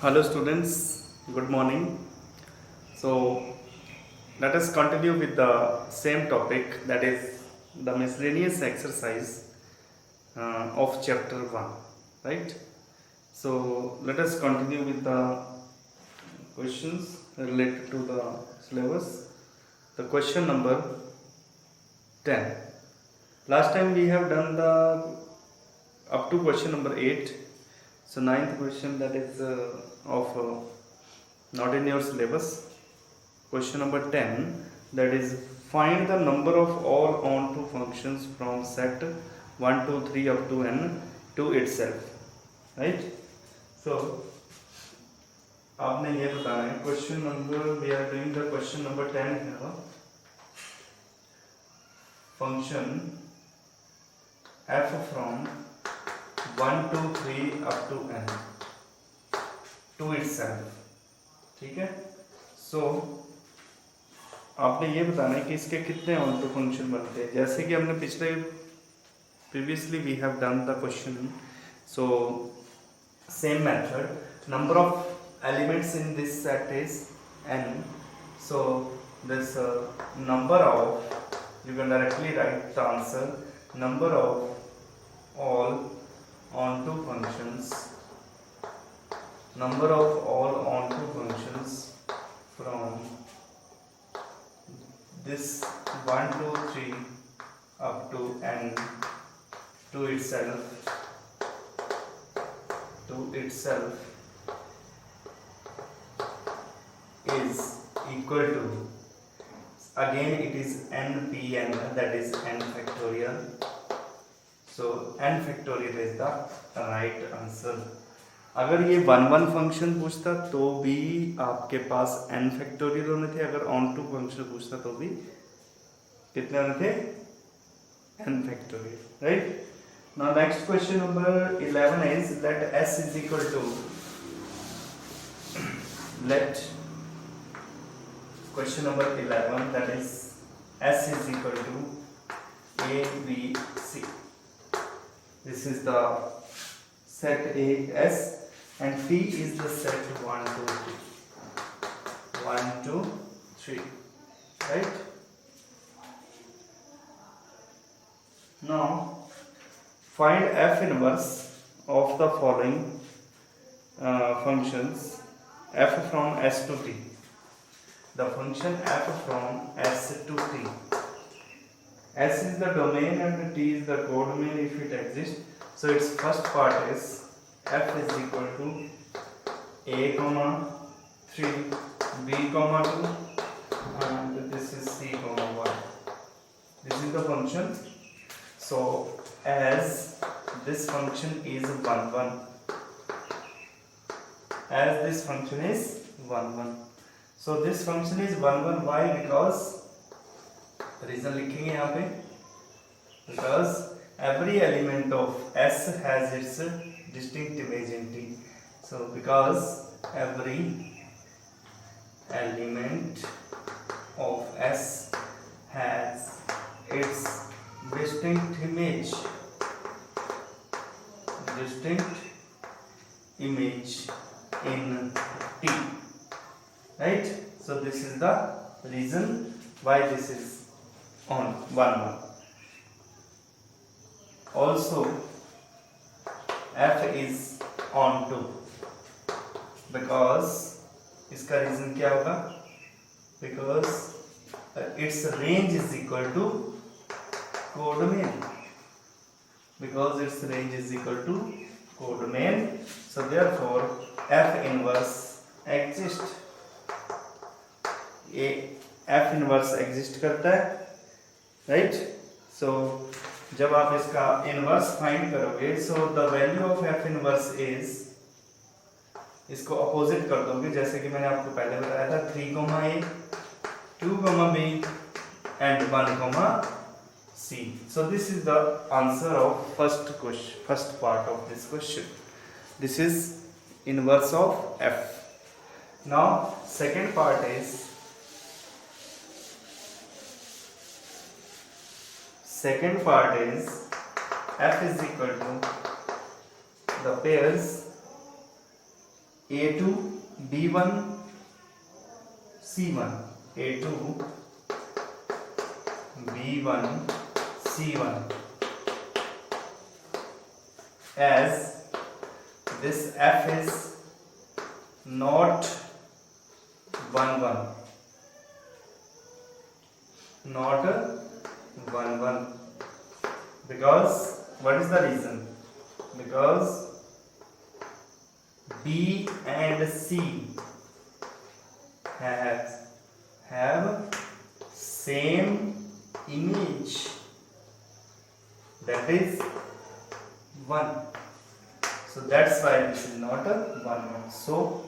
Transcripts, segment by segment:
Hello students, good morning. So let us continue with the same topic, that is the miscellaneous exercise of chapter 1, right? So let us continue with the questions related to the syllabus. The question number 10. Last time we have done the up to question number 8. So ninth question, that is of not in your syllabus. Question number 10, that is find the number of all onto functions from set 1 2 3 up to n to itself, right? So आपने ये बताना है question number, we are doing the question number 10 है function f from 1 2 3 up to n to itself, ठीक है? सो आपने ये बताना है कि इसके कितने ऑन टू फंक्शन बनते हैं। जैसे कि हमने पिछले previously we have done the question, so same method, number of elements in this set is n, so this number of, you can directly write the answer, number of all onto functions, number of all onto functions from this 1 2 3 up to n to itself is equal to, again it is npn, that is n factorial. So n factorial is the right answer. अगर ये 1 1 function पूछता तो भी आपके पास n factorial होने थे, अगर on to function पूछता तो भी कितने होने थे, n factorial, right? Now next question number 11 is let s is equal to, let question number 11, that is s is equal to a b c. This is the set A S and P is the set 1 2 3, 1 2 3, right? Now find f inverse of the following functions f from s to t. The function f from s to t, s is the domain and t is the codomain if it exists. So its first part is f is equal to a comma 3 b comma 2 and this is c comma 1. This is the function. So as this function is 1 1, as this function is 1 1, so this function is 1 1. Why? Because reason लिखेंगे यहाँ पे, because every element of S has its distinct image in T. So because every element of S has its distinct image in T, right? So this is the reason why this is on 1 1. Also f is on 2 because इसका reason क्या होगा, because its range is equal to codomain, because its range is equal to codomain. So therefore f inverse exists, ये f inverse exist करता है, right? सो जब आप इसका inverse find करोगे, so the value of F inverse is, इसको opposite कर दोगे, जैसे कि मैंने आपको पहले बताया था 3 comma A 2 comma B and 1 comma C. So this is the answer of first question, first part of this question. This is inverse of F. Now second part is, second part is f is equal to the pairs a2 b1 c1, a2 b1 c1, as this f is not 1 1, not 1 1, because what is the reason? Because B and C have same image, that is 1. So that's why this is not a 1 1. So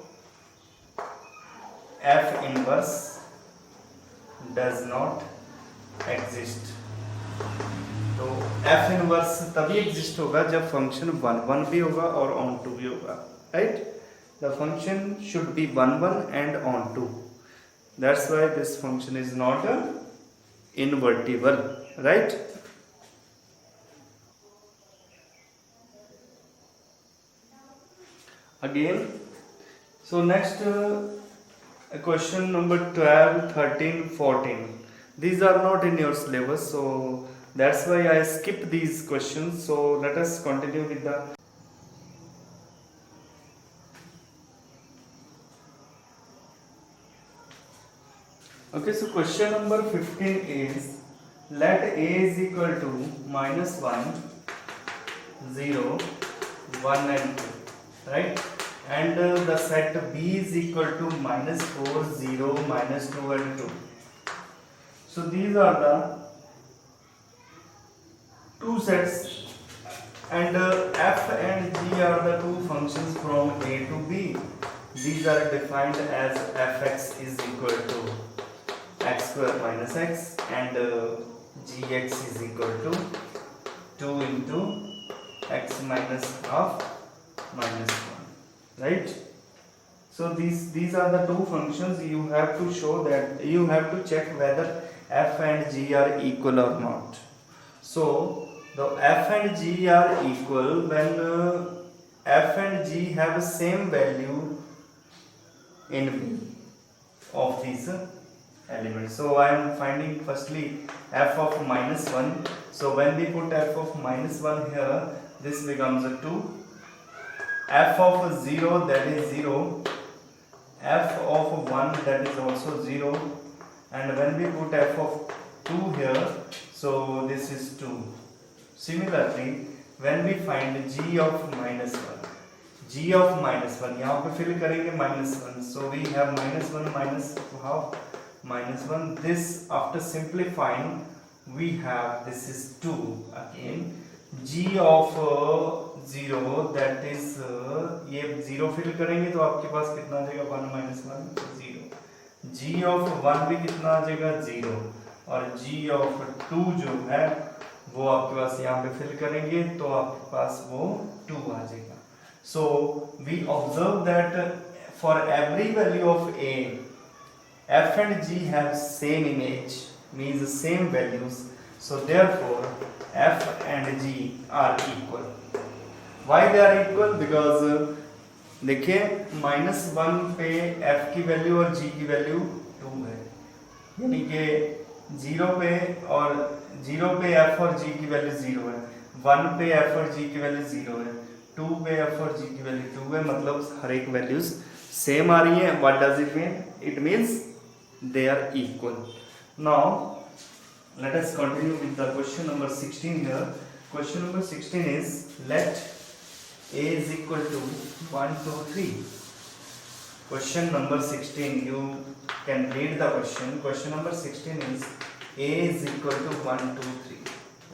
F inverse does not exist. तो F inverse तभी exist होगा जब function 1 1 भी होगा और on 2 भी होगा, right? The function should be 1 1 and on 2. That's why this function is not invertible, right? Again, so next question number 12, 13, 14. These are not in your syllabus, so that's why I skip these questions. So let us continue with the okay. So question number 15 is, let a is equal to -1 0 1 and 2, right? And the set b is equal to -4 0 -2 and 2. So these are the two sets, and f and g are the two functions from a to b. These are defined as fx is equal to x square minus x, and gx is equal to 2 into x minus half minus 1, right? So these are the two functions. You have to show that, you have to check whether f and g are equal or not. So the f and g are equal when f and g have the same value in b of these elements. So I am finding firstly f of -1. So when we put f of -1 here, this becomes a 2. F of 0, that is 0. F of 1, that is also 0. And when we put f of 2 here, so this is 2. Similarly, when we find g of -1, g of -1, यहाँ पे fill करेंगे -1. So we have -1 minus half -1. This after simplifying we have, this is 2 again. g of 0, that is ये 0 fill करेंगे तो आपके पास कितना आ जाएगा? 1 minus 1 0. g of 1 भी कितना आ जाएगा? 0. और g of 2 जो है वो आपके पास यहाँ पे फिल करेंगे तो आपके पास वो 2 आ जाएगा. So we observe that for every value of a, f and g have same image, means same values. So therefore f and g are equal. Why they are equal? Because देखिए -1 पे f की value और g की value 2 है, यानी कि 0 पे f और g की वैल्यू 0 है, 1 पे f और g की वैल्यू 0 है, 2 पे f और g की वैल्यू 2 है. मतलब हर एक वैल्यूज सेम आ रही है. What does it mean? It means they are equal. Now let us continue with the question number 16 here. Question number 16 is, let a is equal to 1 2 3. Question number 16, you can read the question. Question number 16 is, a is equal to 1 2 3,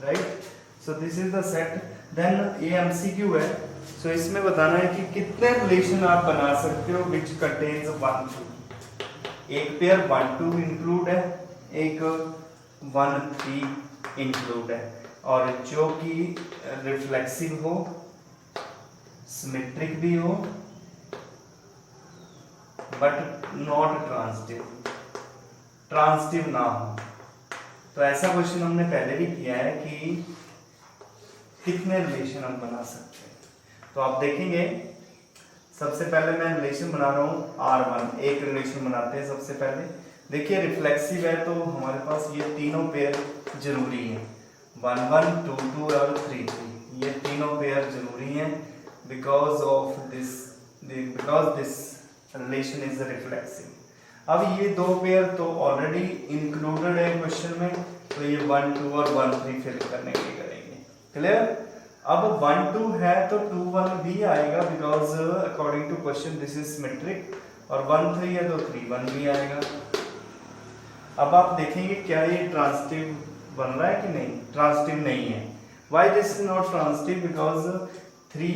right? So this is the set. Then a MCQ है. So इसमें बताना है कि कितने relation आप बना सकते हो which contains 1 2. एक पेयर 1 2 इंक्लूड है, एक 1 3 इंक्लूड है, और जो कि रिफ्लेक्सिव हो, सिमेट्रिक भी हो, बट नॉट ट्रांजिटिव ना हो. तो ऐसा क्वेश्चन हमने पहले भी किया है कि कितने रिलेशन हम बना सकते हैं. तो आप देखेंगे सबसे पहले मैं रिलेशन बना रहा हूँ R1, एक रिलेशन बनाते हैं सबसे पहले। देखिए रिफ्लेक्सिव है तो हमारे पास ये तीनों पेयर जरूरी हैं, 1 1 2 2 और 3 3, ये तीनों पेयर जरूरी हैं because this relation is reflexive. अब ये दो पेयर तो ऑलरेडी इंक्लूडेड है क्वेश्चन में, तो ये 1 2 और 1 3 फिल करने के लिए करेंगे। क्लियर? अब 1 2 है तो 2 1 भी आएगा because according to question this is symmetric, और 1 3 है तो 3 1 भी आएगा। अब आप देखेंगे क्या ये ट्रांसिटिव बन रहा है कि नहीं? ट्रांसिटिव नहीं है। Why this is not transitive? Because 3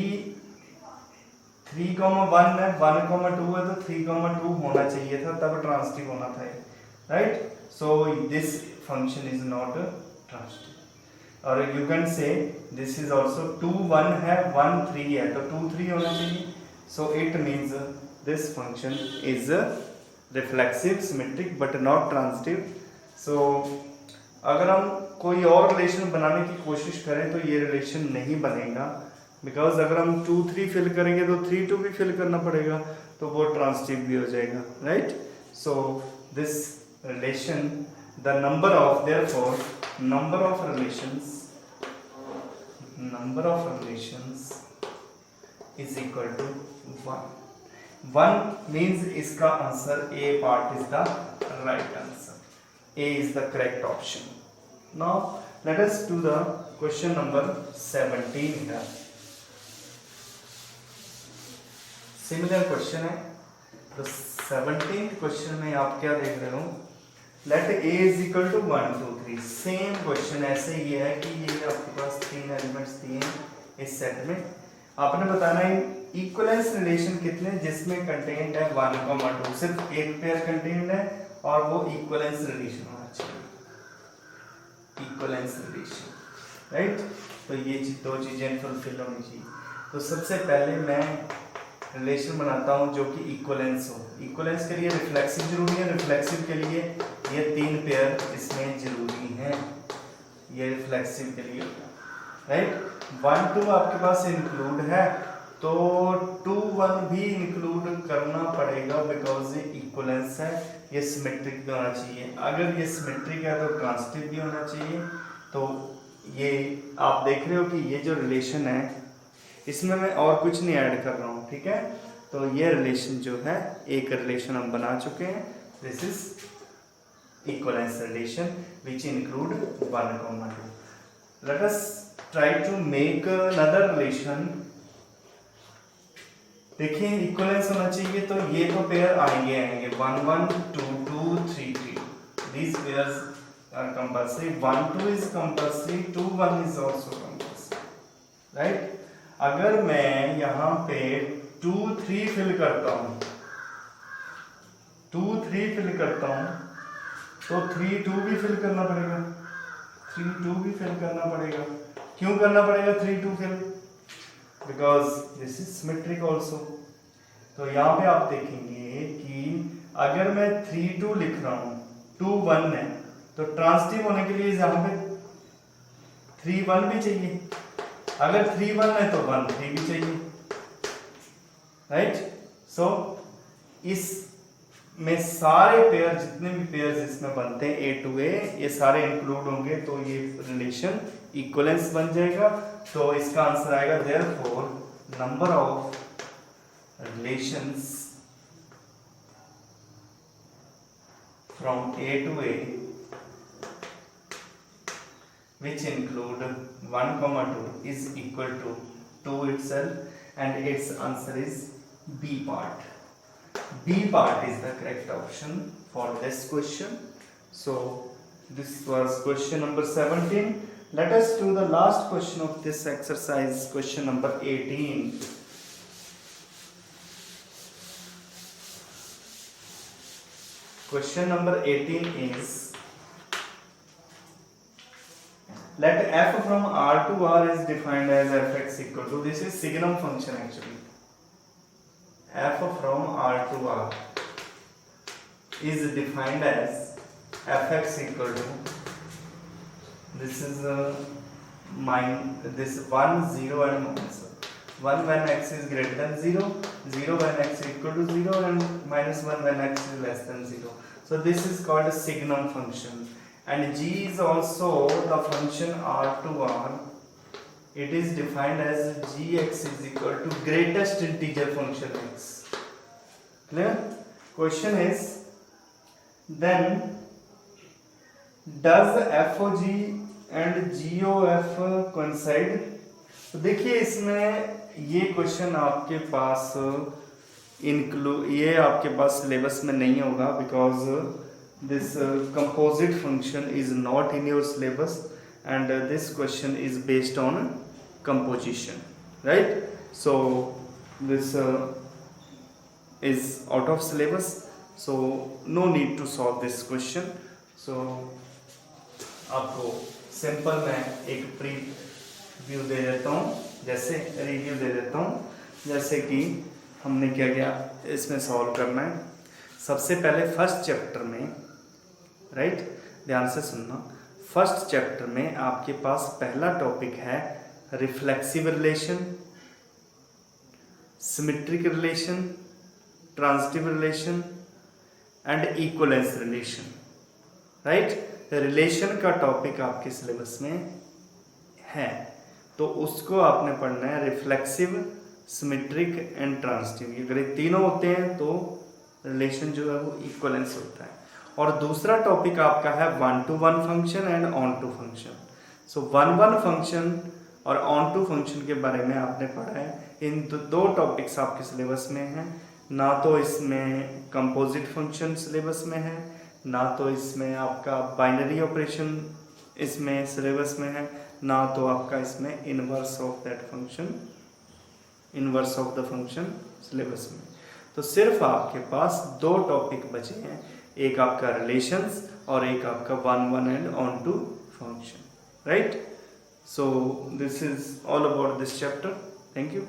1 है, 1 2 है तो 3 2 होना चाहिए था, तब ट्रांसिटिव होना था, right? So this function is not transitive. और you can say this is also 2 1 है, 1 3 है तो 2 3 होना चाहिए। So it means this function is reflexive, symmetric but not transitive. So अगर हम कोई और रिलेशन बनाने की कोशिश करें तो ये रिलेशन नहीं बनेगा, बिकॉज अगर हम 2 3 फिल करेंगे तो 3 2 भी फिल करना पड़ेगा, तो वो ट्रांसिटिव भी हो जाएगा, right? So this relation, the number of therefore number of relations is equal to 1. 1 means इसका answer A part is the right answer. A is the correct option. Now let us do the question number 17 here. Similar question है, तो 17th question में आप क्या देख रहे हो? Let A is equal to 1 2 3। Same question ऐसे ही है कि ये आपके पास 3 एलिमेंट्स दिए इस सेट में, आपने बताना है इक्विवेलेंस रिलेशन कितने जिसमें कंटेंट है 1 2, सिर्फ एक पेयर कंटेंट है और वो इक्विवेलेंस रिलेशन होना चाहिए, इक्विवेलेंस रिलेशन, राइट? तो ये दो चीजें फुलफिल होनी चाहिए। तो सबसे पहले मैं रिलेशन बनाता हूँ जो कि इक्विवेलेंस हो। इक्विवेलेंस के लिए रिफ्लेक्सिव जरूरी है, रिफ्लेक्सिव के लिए ये 3 पेयर इसमें जरूरी हैं, ये रिफ्लेक्सिव के लिए, राइट? 1 2 आपके पास इंक्लूड है तो 2 1 भी इंक्लूड करना पड़ेगा बिकॉज ये इक्विवेलेंस है, ये सिमेट्रिक भी होना चाहिए। अगर ये सिमेट्रिक है तो ट्रांसिटिव भी होना चाहिए। तो ये आप देख रहे हो कि ये जो रिलेशन है इसमें मैं और कुछ नहीं ऐड कर रहा हूँ, ठीक है? तो ये रिलेशन जो है, एक रिलेशन हम बना चुके हैं, this is equivalence relation which include 1 2। Let us try to make another relation. देखिए इक्विवेलेंस होना चाहिए तो ये तो पेयर आएंगे 1 1 2 2 3 3, these pairs are compulsory, 1 2 is compulsory, 2 1 is also compulsory, right? अगर मैं यहाँ पे 2 3 फिल करता हूँ, 2 3 फिल करता हूँ तो 3 2 भी फिल करना पड़ेगा, 3 2 भी फिल करना पड़ेगा। क्यों करना पड़ेगा 3 2 fill? Because this is symmetric also. तो यहाँ पे आप देखेंगे कि अगर मैं 3 2 लिख रहा हूँ, 2 1 है तो ट्रांसिटिव होने के लिए यहाँ पे 3 1 भी चाहिए, अगर 3 1 है तो 1 3 भी चाहिए, राइट? सो इस में सारे पेयर, जितने भी पेयर्स इसमें बनते हैं A to A, ये सारे इंक्लूड होंगे तो ये रिलेशन इक्विवेलेंस बन जाएगा। तो इसका आंसर आएगा therefore number of relations from A to A which include 1 2 is equal to 2 itself, and its answer is B part. B part is the correct option for this question. So this was question number 17. Let us do the last question of this exercise, question number 18. Question number 18 is, let f from R to R is defined as fx equal to, this is signum function actually, f from R to R is defined as fx equal to, this is this 1 0 and minus 1, 1 when x is greater than 0, 0 when x is equal to 0, and minus 1 when x is less than 0. So this is called a signum function, and g is also the function r to r. It is defined as gx is equal to greatest integer function x. Clear? Question is, then does FOG and GOF coincide? तो देखिए इसमें ये question आपके पास ये आपके पास syllabus में नहीं होगा, because this composite function is not in your syllabus and this question is based on composition, right? So this is out of syllabus, so no need to solve this question. So आपको simple मैं एक preview दे देता हूँ, जैसे review दे देता हूँ, जैसे कि हमने क्या किया इसमें सॉल्व करना है। सबसे पहले फर्स्ट चैप्टर में, राइट, ध्यान से सुनना, फर्स्ट चैप्टर में आपके पास पहला टॉपिक है reflexive relation, symmetric relation, transitive relation and equivalence relation, right? Relation का टॉपिक आपके सिलेबस में है, तो उसको आपने पढ़ना है रिफ्लेक्सिव, सिमेट्रिक एंड ट्रांजिटिव। अगर ये तीनों होते हैं तो रिलेशन जो है वो इक्वलेंस होता है। और दूसरा टॉपिक आपका है 1-to-1 function and on-to function. So 1-1 function और ऑन-टू फंक्शन के बारे में आपने पढ़ा है। इन दो टॉपिक्स आपके सिलेबस में हैं, ना तो इसमें कंपोजिट फंक्शन सिलेबस में है, ना तो इसमें आपका बाइनरी ऑपरेशन इसमें सिलेबस में है, ना तो आपका इसमें inverse of that function, inverse of the function syllabus में। तो सिर्फ आपके पास दो टॉपिक बचे हैं, एक आपका रिलेशंस और एक आपका 1-1 and on-to function, right? So this is all about this chapter. Thank you.